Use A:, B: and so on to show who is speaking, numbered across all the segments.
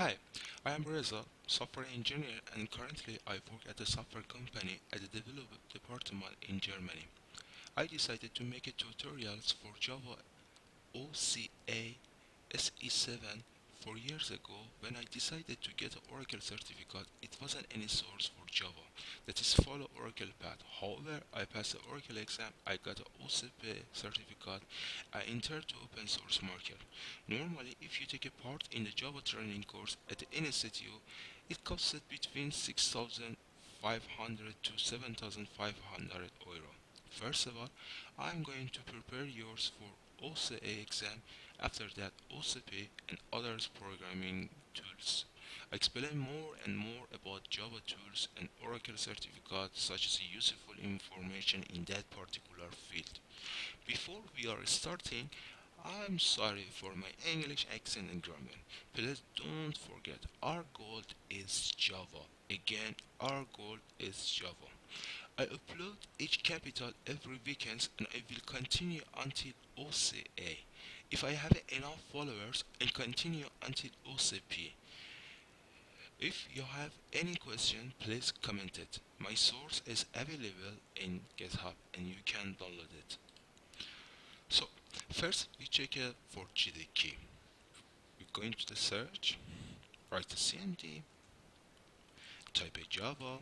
A: Hi, I am Reza, software engineer, and currently I work at a software company at the development department in Germany. I decided to make a tutorials for Java OCA SE7 4 years ago. When I decided to get an Oracle certificate, it wasn't any source for Java that is follow Oracle path. However, I passed the Oracle exam, I got an OCP certificate, I entered to open source market. Normally, if you take a part in the Java training course at the institute, it costs between 6,500 to 7,500 euro. First of all, I'm going to prepare yours for OCA exam, after that OCP and others programming tools. I explain more and more about Java tools and Oracle certificates such as useful information in that particular field. Before we are starting, I'm sorry for my English accent and grammar. Please don't forget our goal is Java. Again, our goal is Java. I upload each capital every weekend and I will continue until OCA. If I have enough followers, I continue until OCP. If you have any question, please comment it. My source is available in GitHub and you can download it. So, first we check it for GD key. We go into the search, write the CMD, type a Java.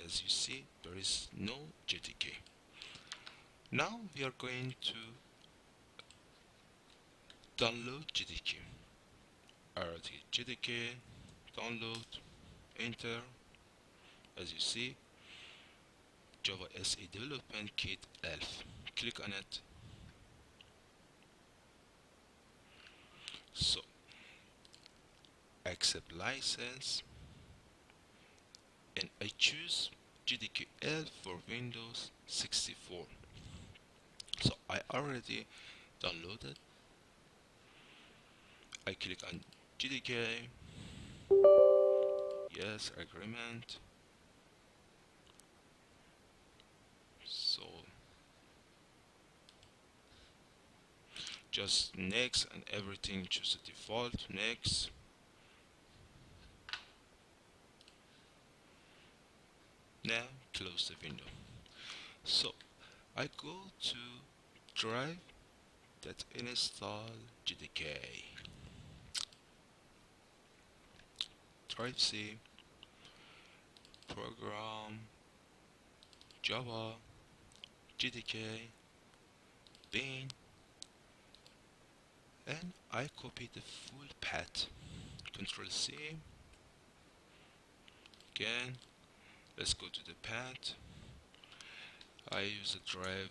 A: As you see, there is no GTK. Now we are going to download GDK. Alright, GDK, download, enter. As you see, Java SE Development Kit ELF. Click on it. So, accept license, and I choose GDK ELF for Windows 64. So I already downloaded. I click on GDK, yes, agreement. So just next and everything, choose the default, next. Now close the window. So I go to drive that install GDK. Drive C, program, Java, GDK, bin, and I copy the full path. Control C. Again, let's go to the path. I use a drive.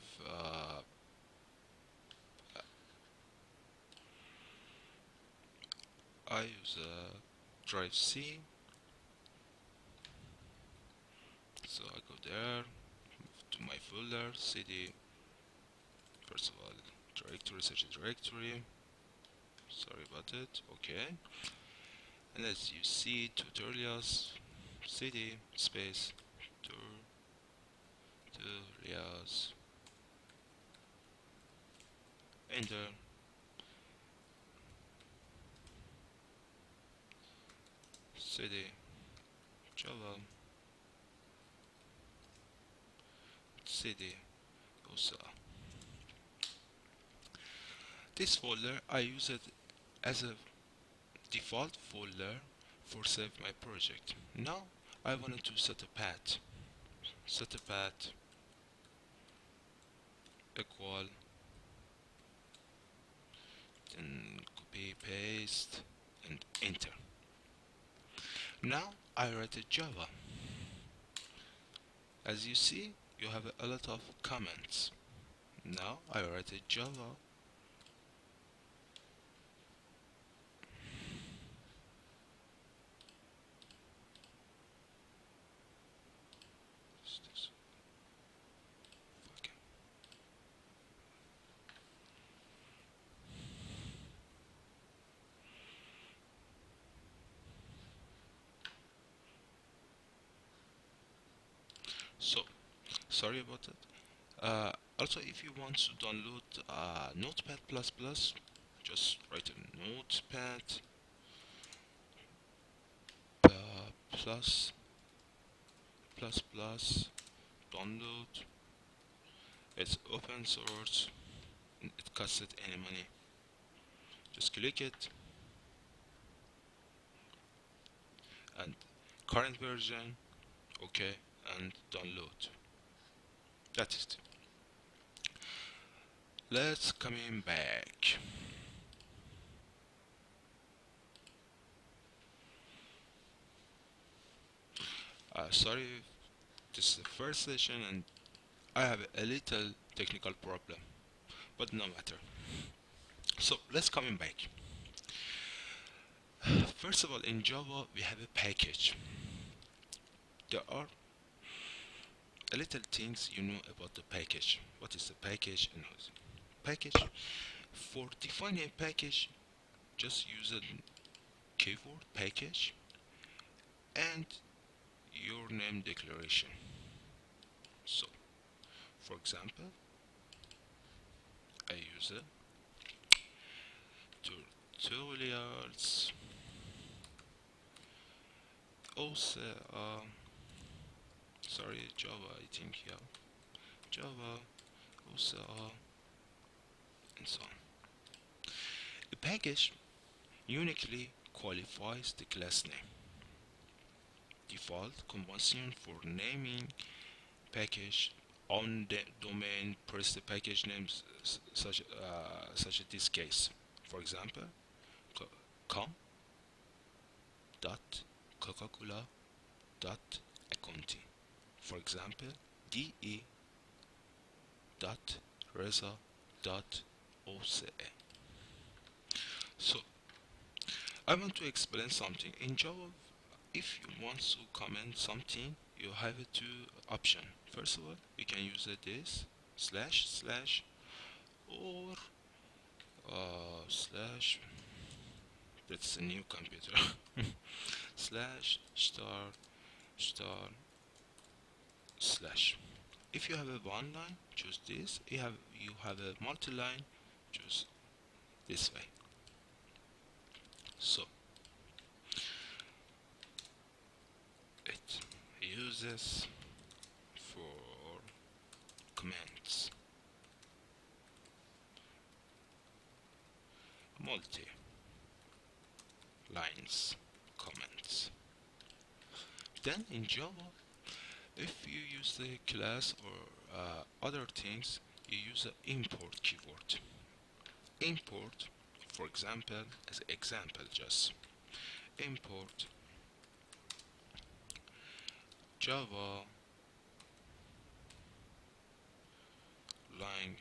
A: I use a drive C. So I go there, move to my folder, cd. First of all, directory, search a directory. Sorry about it. Okay. And as you see, tutorials, cd space tutorials. Enter. Cd Java cd OSA. This folder I use it as a default folder for save my project. Now I wanted to set a path. Set a path equal, then copy paste and enter. Now I write a Java. As you see, you have a lot of comments. Now I write a Java. So, sorry about that. Also, if you want to download Notepad++, just write a Notepad plus plus plus download. It's open source. It costs it any money. Just click it and current version, okay, and download. That's it. Let's coming back. Sorry, this is the first session and I have a little technical problem, but no matter. So let's coming back. First of all, in Java we have a package. There are a little things you know about the package. What is the package and what is package? For defining a package, just use a keyword package and your name declaration. So, for example, I use a Turtolials also sorry, Java, I think, yeah, Java also and so on. A package uniquely qualifies the class name. Default convention for naming package on the domain, press the package names such as this case. For example, com dot Coca-Cola dot accounting. For example, de dot reza dot oce. So I want to explain something in Java. If you want to comment something, you have two options. First of all, you can use this slash slash or slash. That's a new computer. Slash star star slash. If you have a one line, choose this. You have a multi-line, choose this way. So it uses for comments multi lines comments. Then in Java, if you use the class or other things, you use the import keyword. Import, for example, as example, just import Java line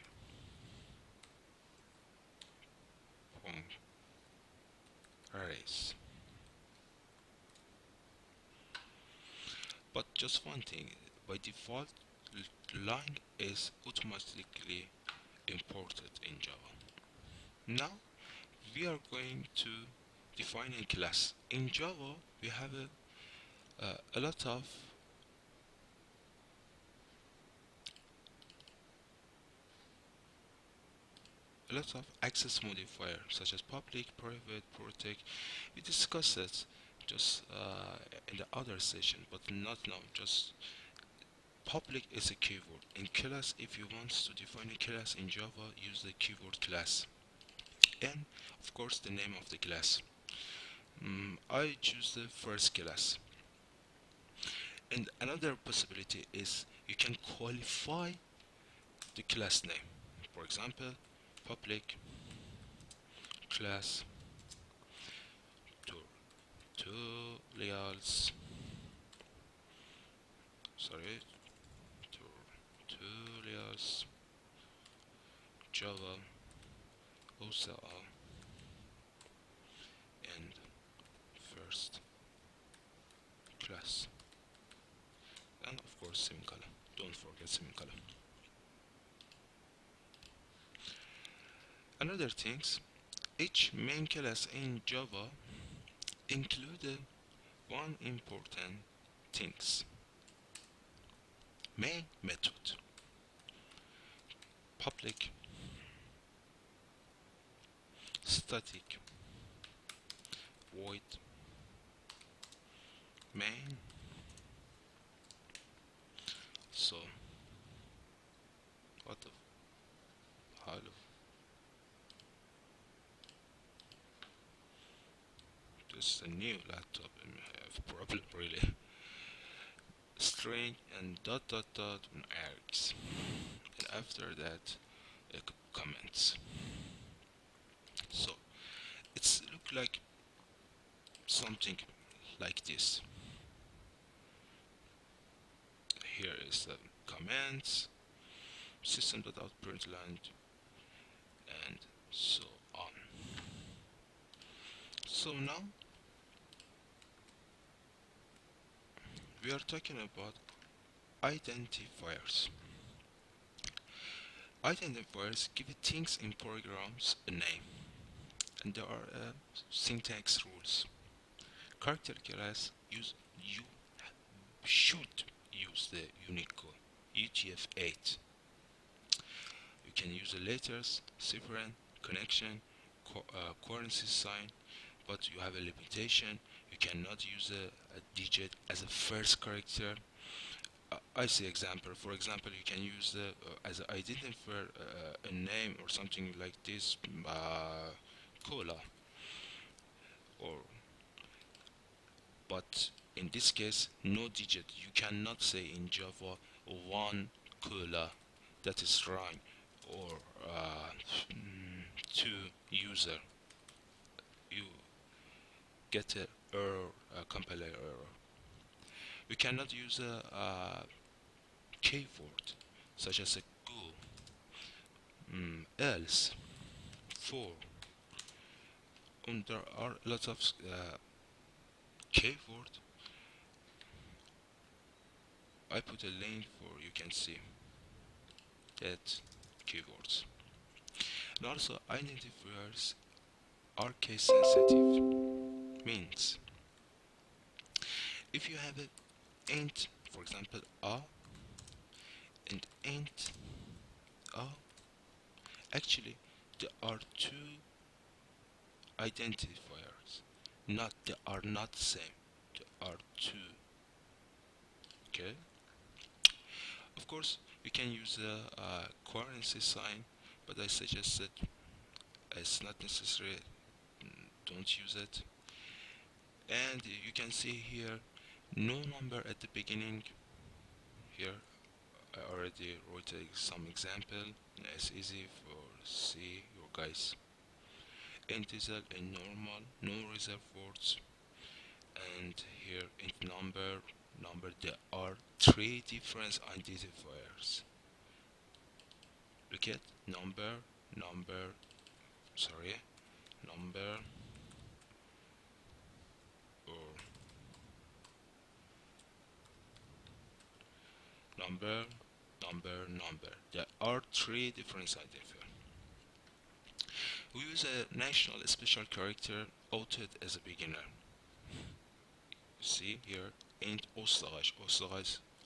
A: arrays. But just one thing, by default, line is automatically imported in Java. Now we are going to define a class. In Java, we have a lot of access modifier such as public, private, protect. We discussed it just in the other session, but not now. Just public is a keyword. In class, if you want to define a class in Java, use the keyword class and of course the name of the class. I choose the first class. And another possibility is you can qualify the class name. For example, public class Turtolials, sorry, Turtolials Java OCR and first class, and of course semicolon. Don't forget semicolon. Another things, each main class in Java included one important things: main method, public, static, void, main. So what the hello, this is a new laptop and I have a problem really. String and dot dot dot and args, and after that comments. So it's look like something like this. Here is the comments, system.out.println, and so on. So now we are talking about identifiers. Identifiers give things in programs a name, and there are syntax rules. Character class use you should use the Unicode UTF-8. You can use the letters, cipher, connection, currency sign, but you have a limitation. You cannot use a digit as a first character. I see example. For example, you can use the as an identifier a name or something like this, cola, or but in this case, no digit. You cannot say in Java one cola. That is wrong, or two user. You get a error, a compiler error. We cannot use a keyword such as a go, else, for, and there are lots of keyword. I put a link for you can see that keywords. And also identifiers are case sensitive. Means if you have an int, for example, a and int a, actually there are two identifiers. Not they are not same. There are two. Okay. Of course, you can use a currency sign, but I suggest that it's not necessary. Don't use it. And you can see here, no number at the beginning. Here, I already wrote some example. It's easy for see your guys. Integer and normal, no reserve words, and here int number. There are three different identifiers. Look at number, sorry, number, or number. There are three different identifiers. We use a national special character outed as a beginner. See here, int Österreich,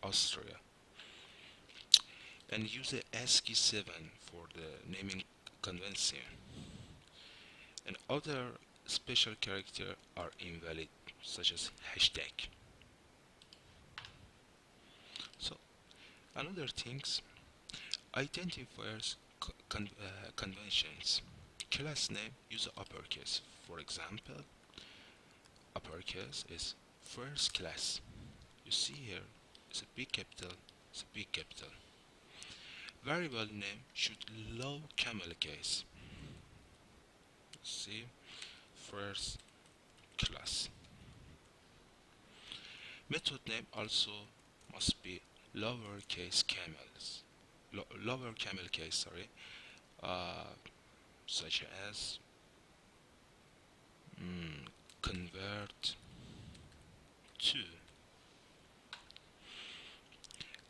A: Austria, and use a ASCII 7 for the naming convention. And other special characters are invalid, such as hashtag. So another things, identifiers conventions. Class name use uppercase. For example, uppercase is first class. You see here, it's a big capital, it's a big capital. Variable name should low camel case. See, first class. Method name also must be lowercase camels, lower camel case. Sorry, such as convert to.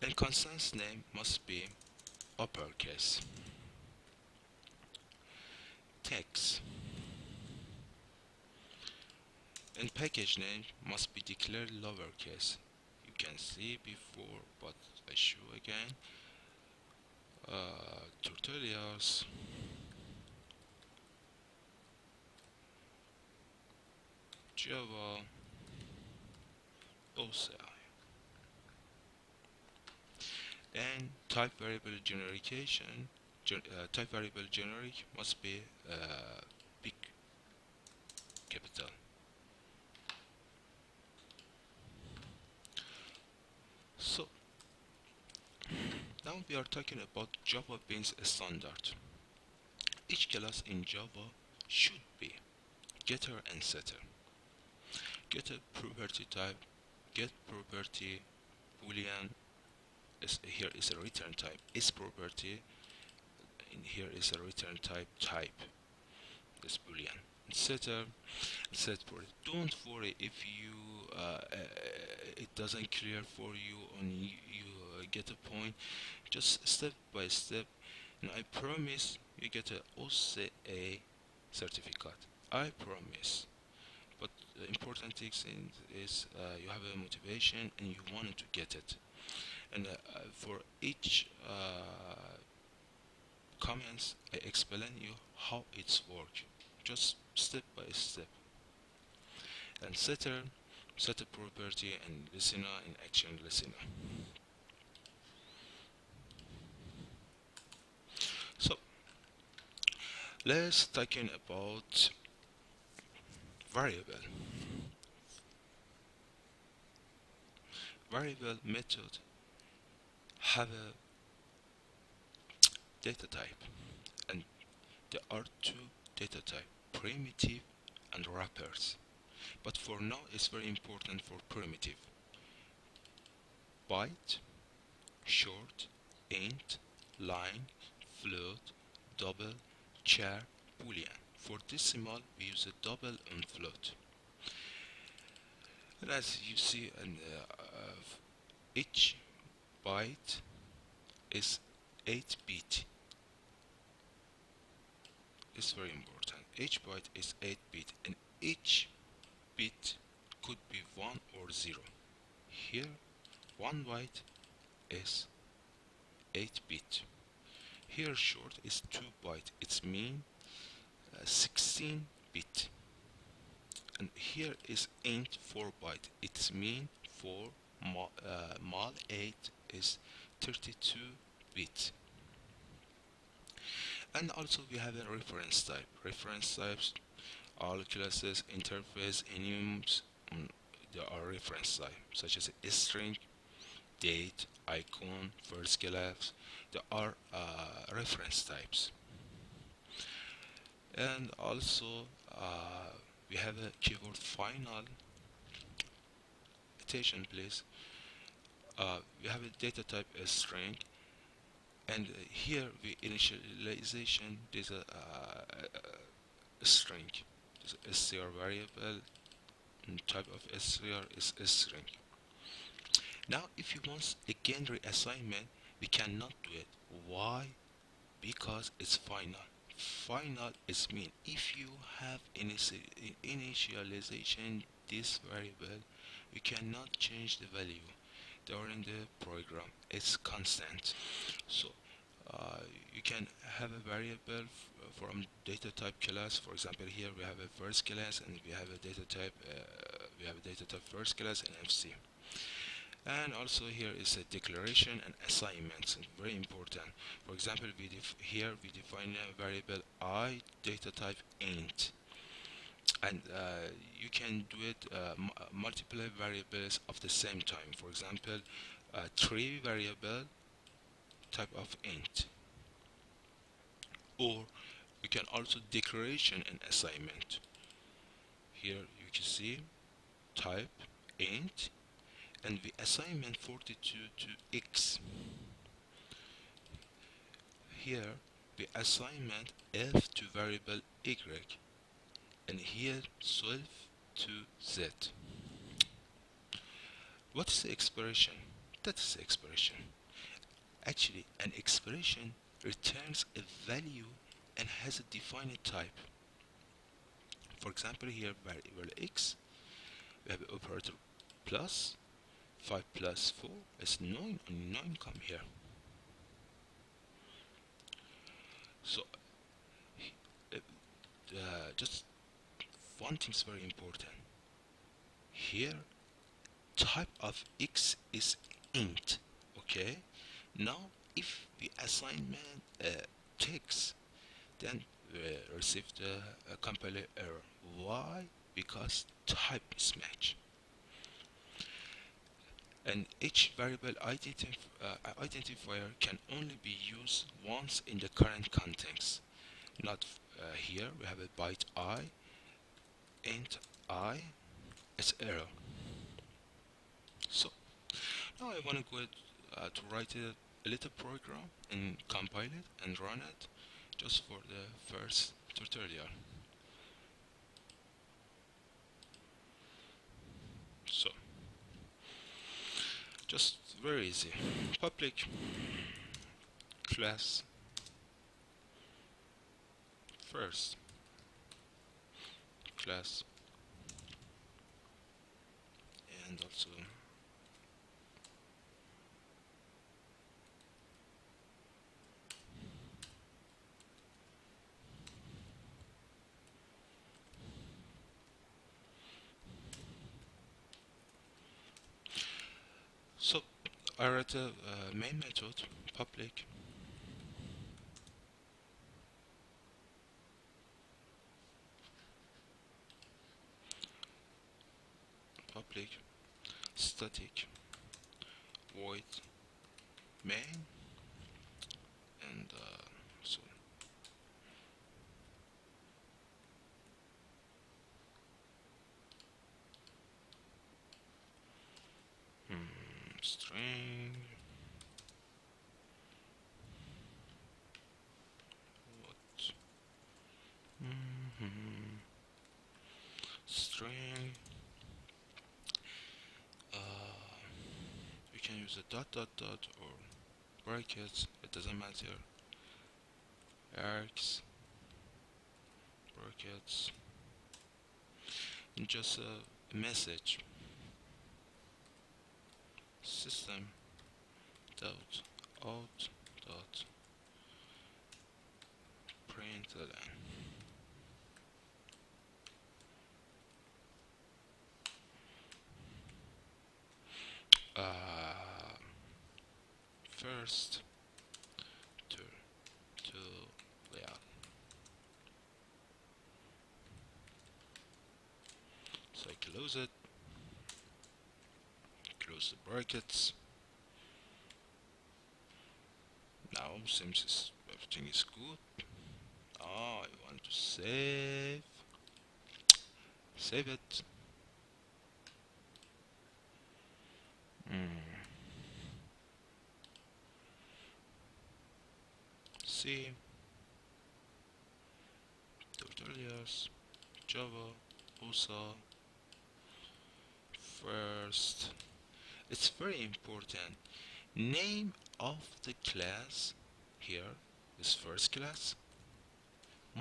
A: And constant name must be uppercase. Text and package name must be declared lowercase. You can see before, but I show again. Turtolials, Java, OCI. And type variable generation, type variable generic must be big capital. So now we are talking about Java beans standard. Each class in Java should be getter and setter. Getter property type, get property, boolean is here is a return type, is property, and here is a return type is boolean. Setter set for it. Don't worry if you it doesn't clear for you and you get a point. Just step by step, and I promise you get a OCA certificate. I promise. But the important thing is you have a motivation and you wanted to get it. And for each comments, I explain you how it's work, just step by step. And setter, set a property and listener and action listener. So let's talking about variable. Variable method have a data type, and there are two data type, primitive and wrappers. But for now it's very important for primitive. Byte, short, int, line, float, double, char, boolean. For decimal we use a double and float. And as you see, each byte is 8 bit. It's very important. Each byte is 8 bit, and each bit could be 1 or 0. Here 1 byte is 8 bit. Here short is 2 byte, it's mean 16 bit. And here is int 4 byte, it's mean 4 mal 8 is 32 bit. And also we have a reference type. Reference types, all classes, interface, enums, there are reference type such as a string, date, icon, first class. There are reference types. And also we have a keyword final. Attention please. We have a data type as string, and here we initialization there's a string. There's a str variable, and type of str is a string. Now if you want again reassignment, we cannot do it. Why? Because it's final. Final is mean if you have initialization this variable, you cannot change the value during the program. It's constant. So you can have a variable from data type class. For example, here we have a first class and we have a data type first class and FC. And also here is a declaration and assignments, very important. For example, here we define a variable I data type int, and you can do it multiple variables of the same time. For example, 3 variable type of int, or you can also declaration and assignment. Here you can see type int, and the assignment 42 to x. Here the assignment f to variable y, and here 12 to z. What is the expression? That is the expression. Actually, an expression returns a value and has a defined type. For example, here variable x, we have operator plus 5 plus 4 is 9, and 9 come here. So just one thing is very important. Here type of x is int. Okay, now if we assignment text, then we receive the compiler error. Why? Because type mismatch. And each variable identifier can only be used once in the current context. Not here we have a byte I, int I, it's error. So now I want to go to write a little program and compile it and run it just for the first tutorial. So just very easy. Public class first class, and also so I write a main method public public static void main, and so string what string, uh, we can use a dot dot dot or brackets, it doesn't matter, arcs, brackets, and just a message system dot out dot println. Uh, first to layout. So I close it, close the brackets. Now seems everything is good. I want to save it. C, Turtolials, Java, USA, first. It's very important. Name of the class here is first class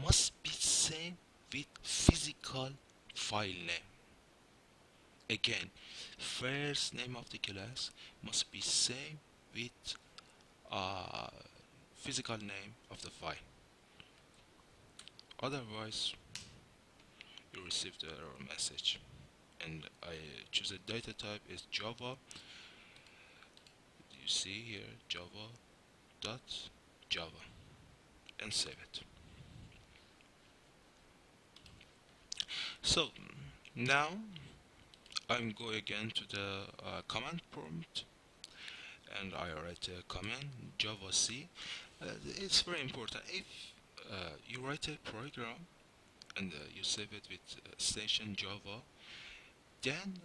A: must be same with physical file name. Again, first name of the class must be same with uh, physical name of the file. Otherwise, you receive the error message. And I choose a data type is Java. You see here Java dot Java, and save it. So now I'm going again to the command prompt, and I write a command Java C. It's very important. If you write a program and you save it with station Java, then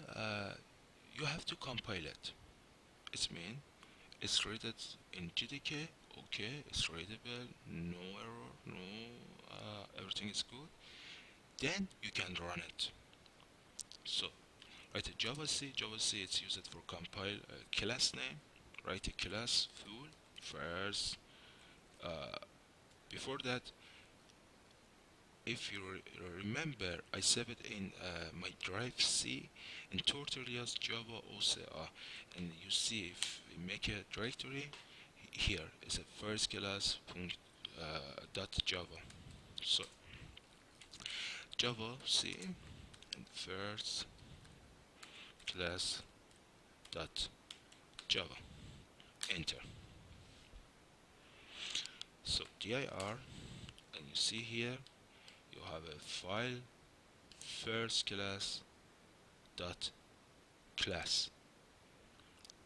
A: you have to compile it. It means it's rated in GDK. Okay, it's readable, no error, no everything is good. Then you can run it. So write a Java C. Java C it's used for compile class name. Write a class full first. Uh, Before that, if you remember, I saved it in my drive C in Turtolial's Java OCR, and you see if we make a directory here is a first class dot Java. So Java C and first class dot java. Enter. So dir, and you see here you have a file first class dot class.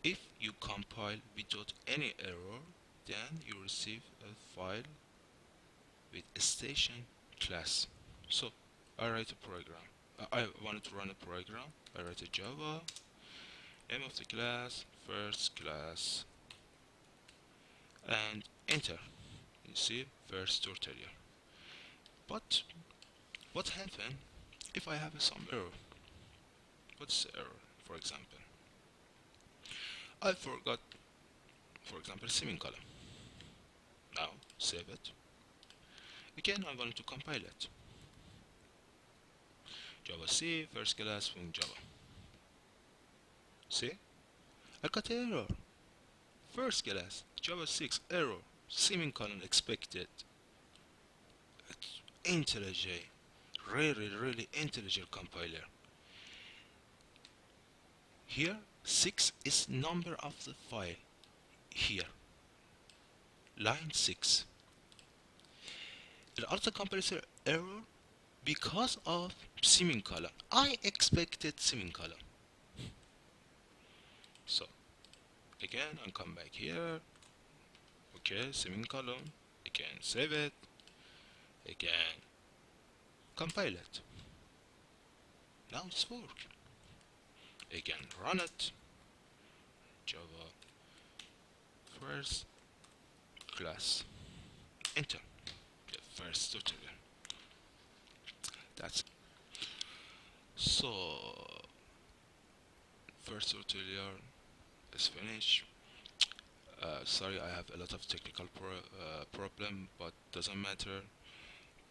A: If you compile without any error, then you receive a file with a station class. So I write a program. I wanted to run a program. I write a Java, name of the class, first class, and enter. You see, first Turtolial. But what happens if I have some error? What's the error? For example, I forgot, for example, semicolon. Now save it. Again, I'm going to compile it. Java C, first class from Java. See? I got error. First class, Java 6, error. Semicolon expected. It's intelligent. Really intelligent compiler. Here, 6 is number of the file. Here, line 6. The autocompiler error because of semicolon. I expected semicolon. So, again, I'll come back here. Okay, semicolon. Again, save it. Again, compile it. Now it's work. Again, run it. Java first class. Enter. The first tutorial. That's so. First tutorial is finished. Sorry, I have a lot of technical problem, but doesn't matter.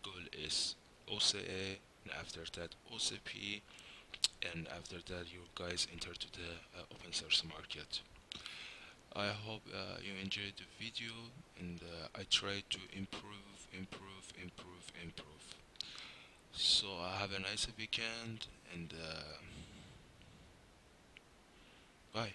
A: Goal is OCA, and after that OCP, and after that you guys enter to the open source market. I hope you enjoyed the video, and I try to improve. So have a nice weekend, and bye.